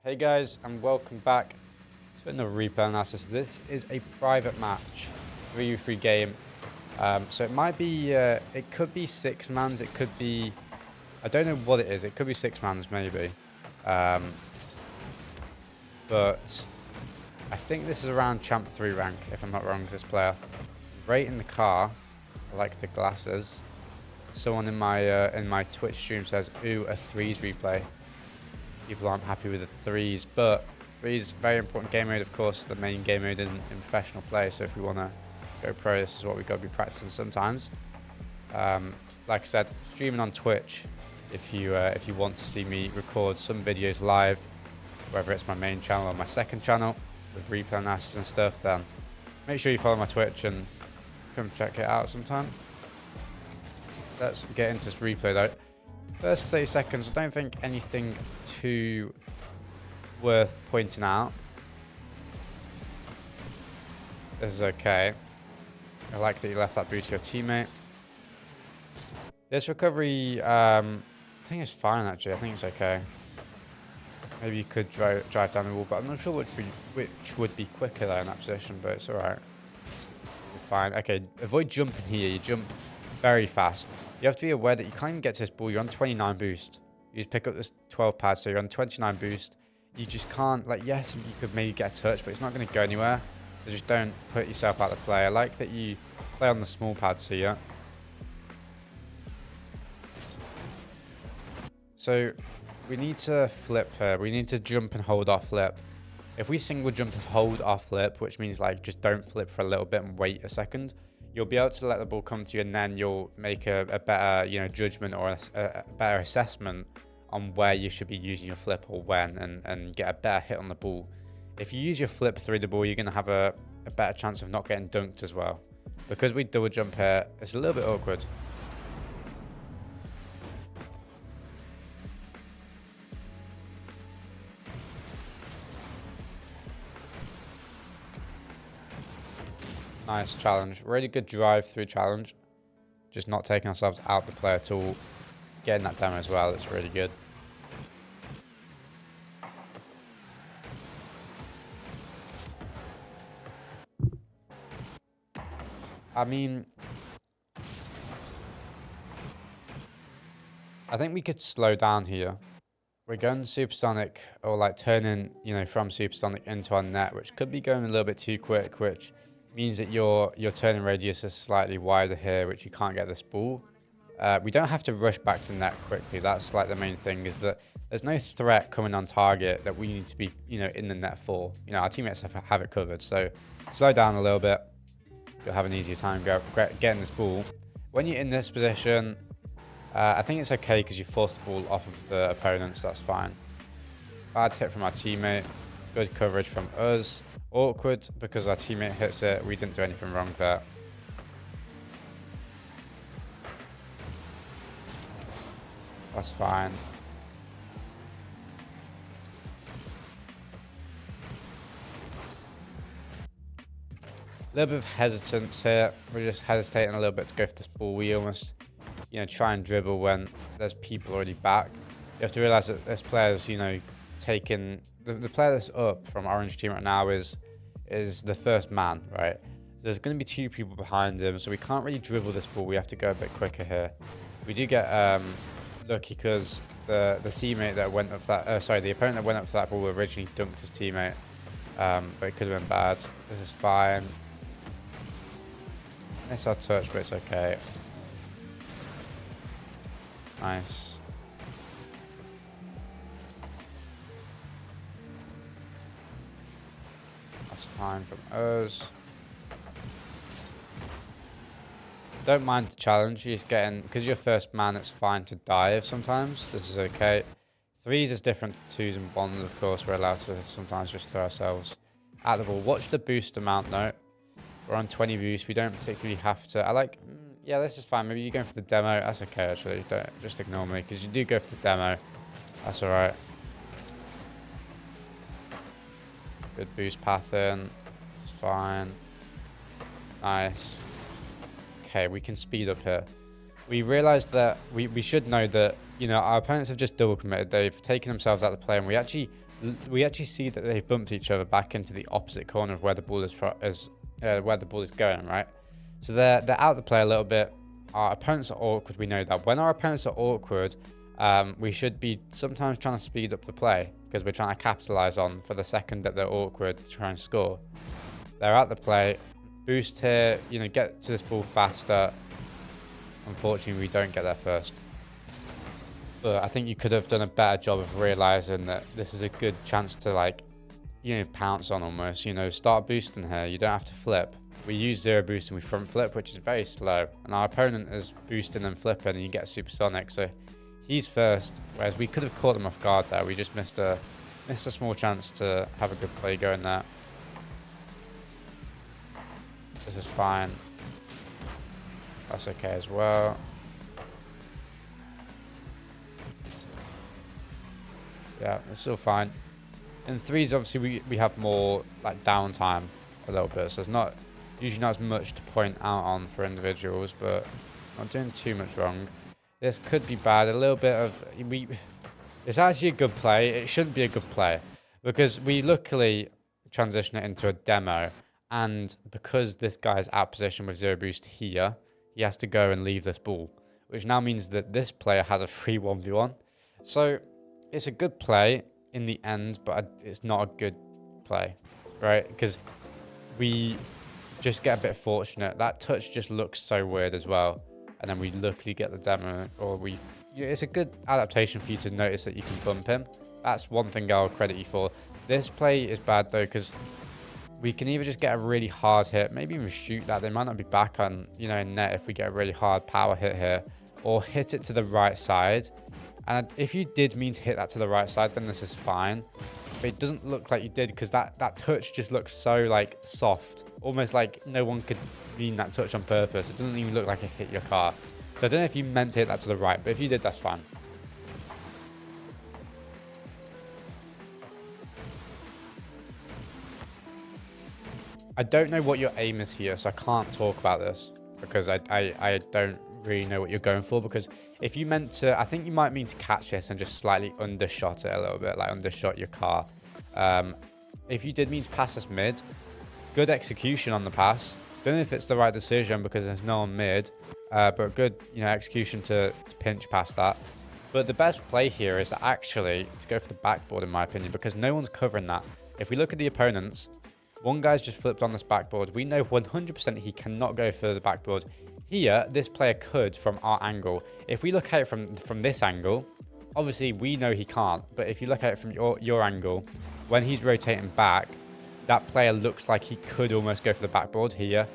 Hey guys, and welcome back to another replay analysis. This is a private match, 3v3 game. So it might be, it could be 6-mans, it could be, I don't know what it is. It could be 6-mans maybe. But I think this is around Champ 3 rank, if I'm not wrong with this player. Right in the car, I like the glasses. Someone in my Twitch stream says, ooh, a threes replay. People aren't happy with the threes, but threes is a very important game mode, of course, the main game mode in professional play. So if we want to go pro, this is what we've got to be practicing sometimes. Like I said, streaming on Twitch. If you want to see me record some videos live, whether it's my main channel or my second channel with replay analysis and stuff, then make sure you follow my Twitch and come check it out sometime. Let's get into this replay though. First 30 seconds, I don't think anything too worth pointing out. This is okay. I like that you left that boost to your teammate. This recovery, I think it's fine actually. I think it's okay. Maybe you could drive down the wall, but I'm not sure which would be quicker though in that position, but it's alright. Fine. Okay, avoid jumping here. You jump very fast. You have to be aware that you can't even get to this ball. You're on 29 boost. You just pick up this 12 pad, so you're on 29 boost. You just can't, like, yes, you could maybe get a touch, but it's not going to go anywhere. So just don't put yourself out of play. I like that you play on the small pads here. So we need to flip here. We need to jump and hold our flip. If we single jump and hold our flip, which means like just don't flip for a little bit and wait a second, you'll be able to let the ball come to you, and then you'll make a better, judgment or a better assessment on where you should be using your flip or when, and get a better hit on the ball. If you use your flip through the ball, you're going to have a better chance of not getting dunked as well. Because we double jump here, it's a little bit awkward. Nice challenge. Really good drive through challenge. Just not taking ourselves out the play at all. Getting that demo as well. It's really good. I mean, I think we could slow down here. We're going supersonic, or like turning, from supersonic into our net, which could be going a little bit too quick, which means that your turning radius is slightly wider here, which you can't get this ball. We don't have to rush back to net quickly. That's like the main thing, is that there's no threat coming on target that we need to be, in the net for. Our teammates have it covered. So slow down a little bit. You'll have an easier time getting this ball. When you're in this position, I think it's okay because you force the ball off of the opponent, so that's fine. Bad hit from our teammate. Good coverage from us. Awkward because our teammate hits it. We didn't do anything wrong there. That's fine. A little bit of hesitance here. We're just hesitating a little bit to go for this ball. We almost, try and dribble when there's people already back. You have to realize that this player's, taking the player that's up from orange team right now is the first man, right? There's going to be two people behind him, so we can't really dribble this ball. We have to go a bit quicker here. We do get lucky because the teammate that went up for that, the opponent that went up for that ball originally dunked his teammate, but it could have been bad. This is fine. It's our touch, but it's okay. Nice. That's fine from us. Don't mind the challenge. You're just getting, because you're first man, it's fine to dive sometimes. This is okay. Threes is different to twos and ones, of course. We're allowed to sometimes just throw ourselves at the ball. Watch the boost amount though. We're on 20 boost. We don't particularly have to. Yeah, this is fine. Maybe you're going for the demo. That's okay, actually. Don't just ignore me, because you do go for the demo. That's all right. Good boost path in. It's fine. Nice. Okay, we can speed up here. we realized that we should know that, you know, our opponents have just double committed. They've taken themselves out of the play, and we actually see that they've bumped each other back into the opposite corner of where the ball where the ball is going, right? So they're out of the play a little bit. Our opponents are awkward. We know that. When our opponents are awkward, we should be sometimes trying to speed up the play because we're trying to capitalize on for the second that they're awkward to try and score. They're out the play. Boost here, you know, get to this ball faster. Unfortunately, we don't get there first. But I think you could have done a better job of realizing that this is a good chance to, like, you know, pounce on almost. You know, start boosting here. You don't have to flip. We use zero boost and we front flip, which is very slow. And our opponent is boosting and flipping, and you get supersonic. So he's first, whereas we could have caught them off guard there. We just missed a small chance to have a good play going there. This is fine. That's okay as well. Yeah, it's still fine. In threes, obviously, we have more like downtime a little bit, so there's usually not as much to point out on for individuals, but not doing too much wrong. This could be bad. A little bit of it's actually a good play. It shouldn't be a good play because we luckily transition it into a demo, and because this guy's out position with zero boost here, he has to go and leave this ball, which now means that this player has a free 1v1. So it's a good play in the end, but it's not a good play, right? Because we just get a bit fortunate. That touch just looks so weird as well. And then we luckily get the demo, it's a good adaptation for you to notice that you can bump him. That's one thing I'll credit you for. This play is bad though, because we can either just get a really hard hit, maybe even shoot that. They might not be back on, you know, in net if we get a really hard power hit here, or hit it to the right side. And if you did mean to hit that to the right side, then this is fine. But it doesn't look like you did, because that touch just looks so like soft, almost like no one could mean that touch on purpose. It doesn't even look like it hit your car. So I don't know if you meant to hit that to the right, but if you did, that's fine. I don't know what your aim is here, so I can't talk about this because I don't really know what you're going for. Because if you meant to, I think you might mean to catch this and just slightly undershot it a little bit, like undershot your car. If you did mean to pass this mid, good execution on the pass. Don't know if it's the right decision because there's no one mid, but good, you know, execution to pinch past that. But the best play here is actually to go for the backboard, in my opinion, because no one's covering that. If we look at the opponents, one guy's just flipped on this backboard. We know 100% he cannot go for the backboard. Here, this player could from our angle. If we look at it from this angle, obviously we know he can't. But if you look at it from your angle, when he's rotating back, that player looks like he could almost go for the backboard here.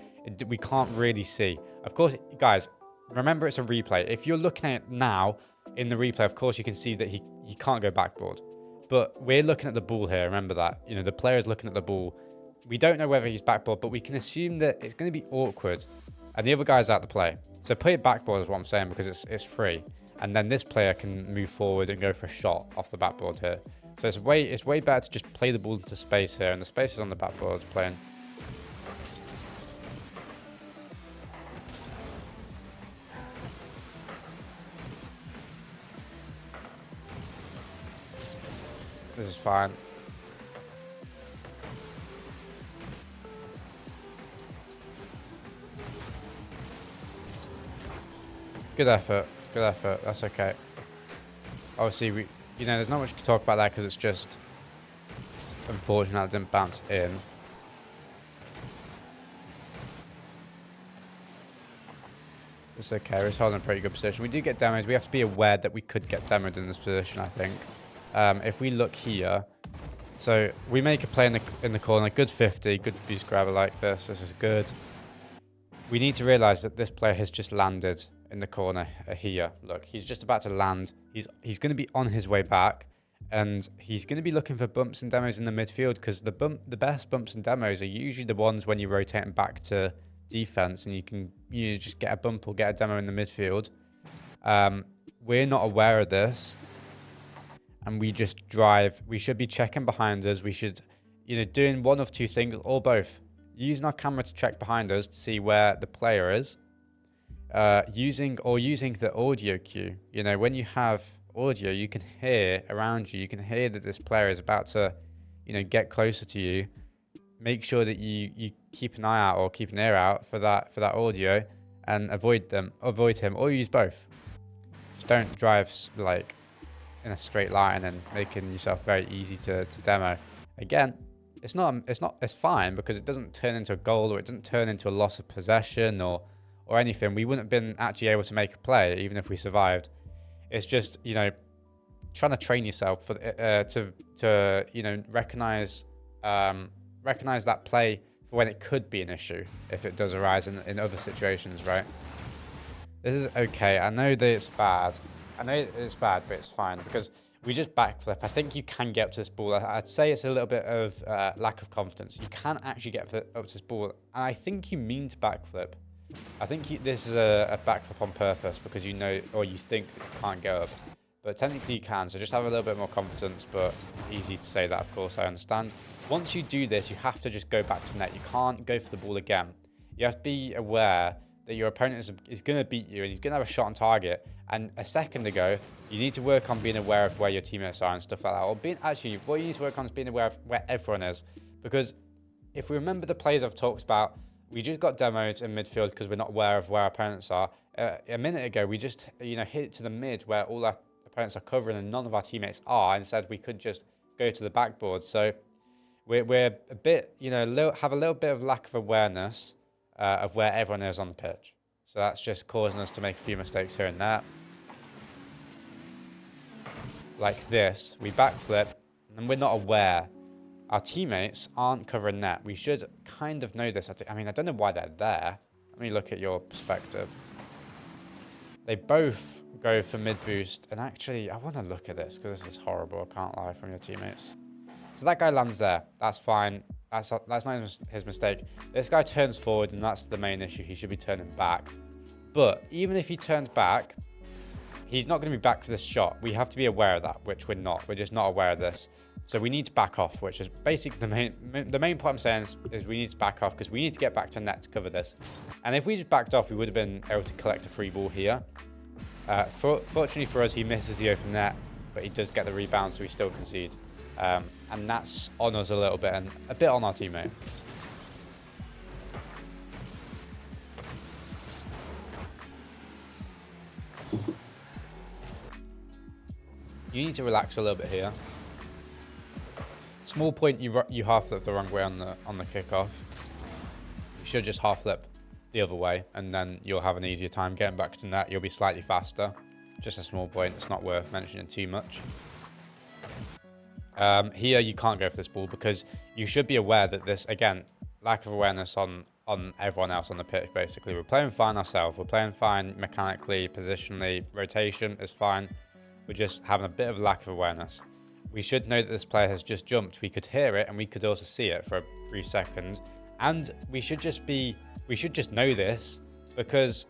We can't really see. Of course, guys, remember it's a replay. If you're looking at it now in the replay, of course you can see that he can't go backboard. But we're looking at the ball here. Remember that. You know, the player is looking at the ball. We don't know whether he's backboard, but we can assume that it's going to be awkward. And the other guy's out the play. So play it backboard is what I'm saying, because it's free. And then this player can move forward and go for a shot off the backboard here. So it's way better to just play the ball into space here. And the space is on the backboard playing. This is fine. Good effort. Good effort. That's okay. Obviously, you know, there's not much to talk about that because it's just unfortunate it didn't bounce in. It's okay. We're holding a pretty good position. We do get damaged. We have to be aware that we could get damaged in this position, I think. If we look here, so we make a play in the corner, good 50, good boost grabber like this. This is good. We need to realize that this player has just landed in the corner here. Look, he's just about to land. He's going to be on his way back, and he's going to be looking for bumps and demos in the midfield, because the best bumps and demos are usually the ones when you're rotating back to defense and you just get a bump or get a demo in the midfield. We're not aware of this, and we just drive. We should be checking behind us. We should, you know, doing one of two things or both. Using our camera to check behind us to see where the player is. using the audio cue. You know, when you have audio, you can hear around you. You can hear that this player is about to, you know, get closer to you. Make sure that you keep an eye out or keep an ear out for that audio, and avoid him, or use both. Just don't drive like in a straight line and making yourself very easy to demo. Again, it's fine because it doesn't turn into a goal, or it doesn't turn into a loss of possession or anything. We wouldn't have been actually able to make a play even if we survived. It's just, you know, trying to train yourself for to you know, recognize that play for when it could be an issue if it does arise in other situations, right? This is okay. I know that it's bad. but it's fine because we just backflip. I think you can get up to this ball. I'd say it's a little bit of lack of confidence. You can actually get up to this ball, and I think you mean to backflip. I think this is a backflip on purpose because you know, or you think that you can't get up. But technically you can, so just have a little bit more confidence, but it's easy to say that, of course, I understand. Once you do this, you have to just go back to net. You can't go for the ball again. You have to be aware that your opponent is going to beat you and he's going to have a shot on target. And a second ago, you need to work on being aware of where your teammates are and stuff like that. Or actually, what you need to work on is being aware of where everyone is. Because if we remember the plays I've talked about, we just got demoed in midfield because we're not aware of where our opponents are. A minute ago, we just, you know, hit it to the mid where all our opponents are covering and none of our teammates are. Instead, we could just go to the backboard. So we're a bit, you know, have a little bit of lack of awareness of where everyone is on the pitch. So that's just causing us to make a few mistakes here and there. Like this, we backflip and we're not aware. Our teammates aren't covering net. We should kind of know this. I mean, I don't know why they're there. Let me look at your perspective. They both go for mid boost. And actually, I want to look at this because this is horrible. I can't lie, from your teammates. So that guy lands there. That's fine. That's not his mistake. This guy turns forward, and that's the main issue. He should be turning back. But even if he turns back, he's not going to be back for this shot. We have to be aware of that, which we're not. We're just not aware of this. So we need to back off, which is basically the main point I'm saying is we need to back off because we need to get back to net to cover this. And if we just backed off, we would have been able to collect a free ball here. Fortunately for us, he misses the open net, but he does get the rebound, so we still concede. And that's on us a little bit and a bit on our teammate. You need to relax a little bit here. Small point, you half flip the wrong way on the kickoff. You should just half flip the other way, and then you'll have an easier time getting back to net. You'll be slightly faster. Just a small point. It's not worth mentioning too much. Here you can't go for this ball because you should be aware that this, again, lack of awareness on everyone else on the pitch. Basically, we're playing fine ourselves. We're playing fine mechanically, positionally. Rotation is fine. We're just having a bit of lack of awareness. We should know that this player has just jumped. We could hear it and we could also see it for a brief second. And we should just know this because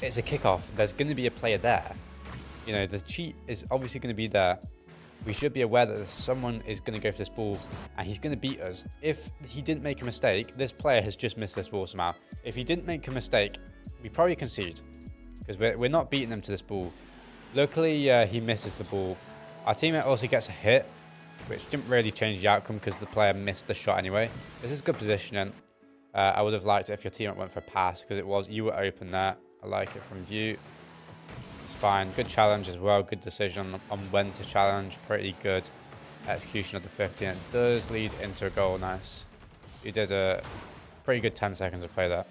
it's a kickoff. There's going to be a player there. You know, the cheat is obviously going to be there. We should be aware that someone is going to go for this ball and he's going to beat us. If he didn't make a mistake, this player has just missed this ball somehow. If he didn't make a mistake, we probably concede because we're not beating them to this ball. Luckily, he misses the ball. Our teammate also gets a hit, which didn't really change the outcome because the player missed the shot anyway. This is good positioning. I would have liked it if your teammate went for a pass because you were open there. I like it from you. It's fine. Good challenge as well. Good decision on when to challenge. Pretty good execution of the 50. And it does lead into a goal. Nice. You did a pretty good 10 seconds of play there.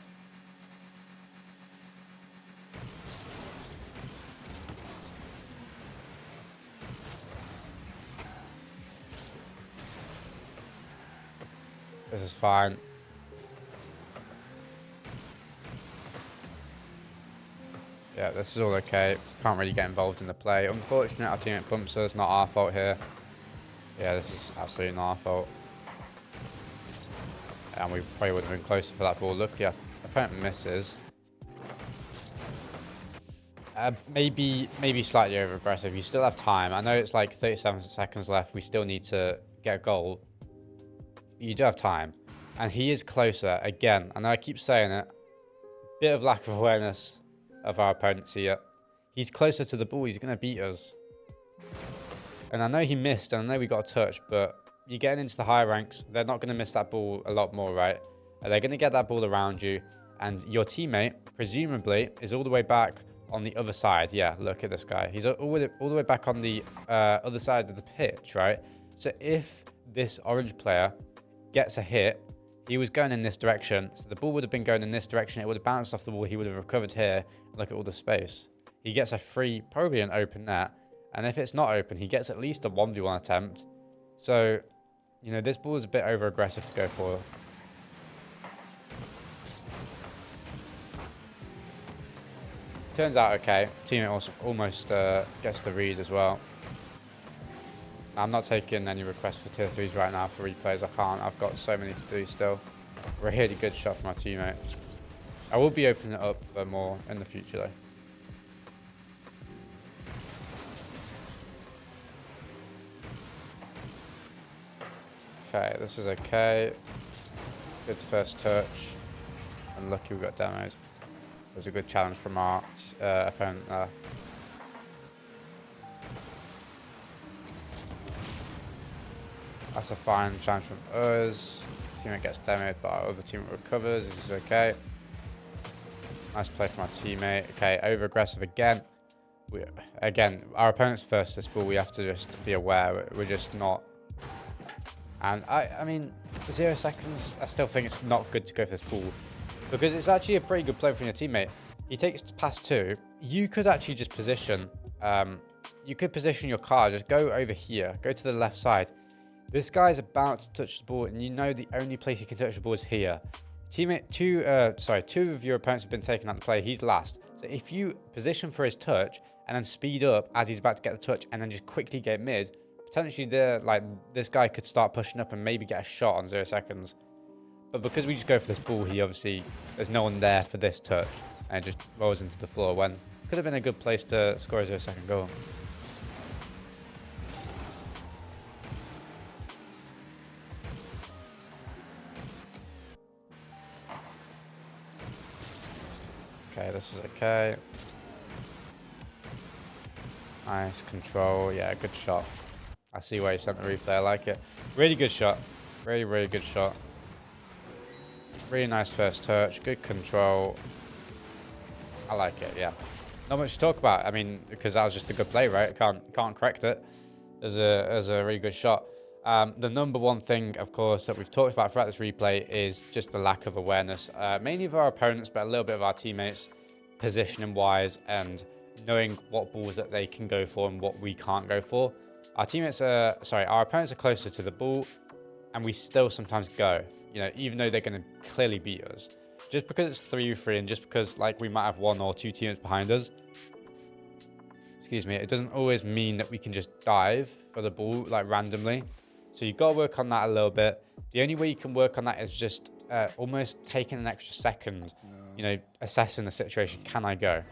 This is fine. Yeah, this is all okay. Can't really get involved in the play. Unfortunate, our teammate bumps us. Not our fault here. Yeah, this is absolutely not our fault. And we probably would have been closer for that ball. Luckily, our opponent misses. Maybe slightly over aggressive. You still have time. I know it's like 37 seconds left. We still need to get a goal. You do have time. And he is closer. Again, I know I keep saying it. Bit of lack of awareness of our opponents here. He's closer to the ball. He's going to beat us. And I know he missed, and I know we got a touch, but you're getting into the higher ranks. They're not going to miss that ball a lot more, right? They're going to get that ball around you, and your teammate, presumably, is all the way back on the other side. Yeah, look at this guy. He's all the way back on the other side of the pitch, right? So if this orange player gets a hit, he was going in this direction. So the ball would have been going in this direction. It would have bounced off the wall. He would have recovered here. Look at all the space. He gets a free, probably an open net. And if it's not open, he gets at least a 1v1 attempt. So, you know, this ball is a bit over-aggressive to go for. Turns out okay. Teammate also almost gets the read as well. I'm not taking any requests for tier 3s right now for replays. I can't. I've got so many to do still. Really good shot from my teammate. I will be opening it up for more in the future though. Okay, this is okay. Good first touch. And lucky we got demoed. There's a good challenge from our opponent there. That's a fine challenge from us. Teammate gets demoed, but our other teammate recovers. This is okay. Nice play from our teammate. Okay, over aggressive again. Again, our opponent's first this ball. We have to just be aware. We're just not. And I mean, 0 seconds, I still think it's not good to go for this ball. Because it's actually a pretty good play from your teammate. He takes pass 2. You could actually just position. You could position your car. Just go over here. Go to the left side. This guy's about to touch the ball, and you know the only place he can touch the ball is here. Teammate, two of your opponents have been taken out of the play. He's last. So if you position for his touch and then speed up as he's about to get the touch, and then just quickly get mid, potentially this guy could start pushing up and maybe get a shot on 0 seconds. But because we just go for this ball, there's no one there for this touch, and it just rolls into the floor when could have been a good place to score a 0 second goal. Okay, this is okay. Nice control. Yeah, good shot. I see where he sent the replay. I like it. Really good shot. Really, really good shot. Really nice first touch. Good control. I like it, yeah. Not much to talk about. I mean, because that was just a good play, right? Can't correct it. It was a really good shot. The number one thing, of course, that we've talked about throughout this replay is just the lack of awareness. Mainly of our opponents, but a little bit of our teammates, positioning-wise, and knowing what balls that they can go for and what we can't go for. Our opponents are closer to the ball, and we still sometimes go. You know, even though they're going to clearly beat us. Just because it's 3v3 and just because we might have 1 or 2 teams behind us, excuse me, it doesn't always mean that we can just dive for the ball randomly. So you've got to work on that a little bit. The only way you can work on that is just almost taking an extra second, you know, assessing the situation. Can I go?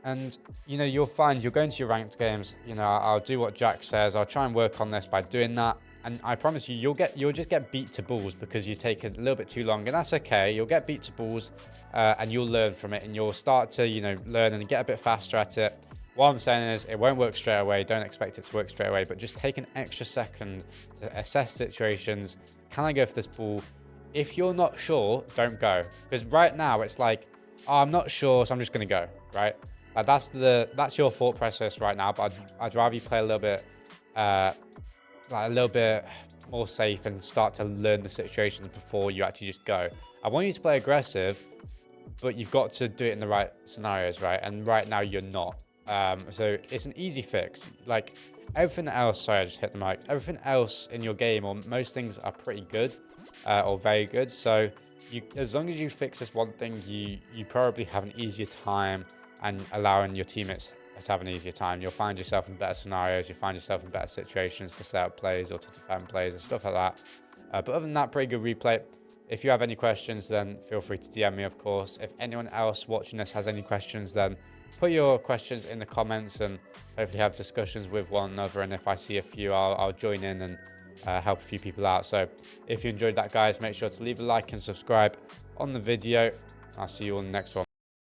And, you know, you'll find you'll go into your ranked games, you know, I'll do what Jack says. I'll try and work on this by doing that. And I promise you, you'll just get beat to balls because you take a little bit too long, and that's okay. You'll get beat to balls, and you'll learn from it, and you'll start to, you know, learn and get a bit faster at it. What I'm saying is, it won't work straight away. Don't expect it to work straight away, but just take an extra second to assess situations. Can I go for this ball? If you're not sure, don't go, because right now it's like, oh, I'm not sure, so I'm just gonna go, right? That's your thought process right now. But I'd rather you play a little bit more safe and start to learn the situations before you actually just go. I want you to play aggressive, but you've got to do it in the right scenarios, right? And right now you're not. So it's an easy fix. Like everything else, sorry, I just hit the mic. Everything else in your game, or most things, are pretty good or very good. So as long as you fix this one thing, you probably have an easier time and allowing your teammates to have an easier time. You'll find yourself in better scenarios. You'll find yourself in better situations to set up plays or to defend plays and stuff like that. But other than that, pretty good replay. If you have any questions, then feel free to DM me, of course. If anyone else watching this has any questions, then put your questions in the comments and hopefully have discussions with one another. And if I see a few, I'll join in and help a few people out. So if you enjoyed that, guys, make sure to leave a like and subscribe on the video. I'll see you on the next one.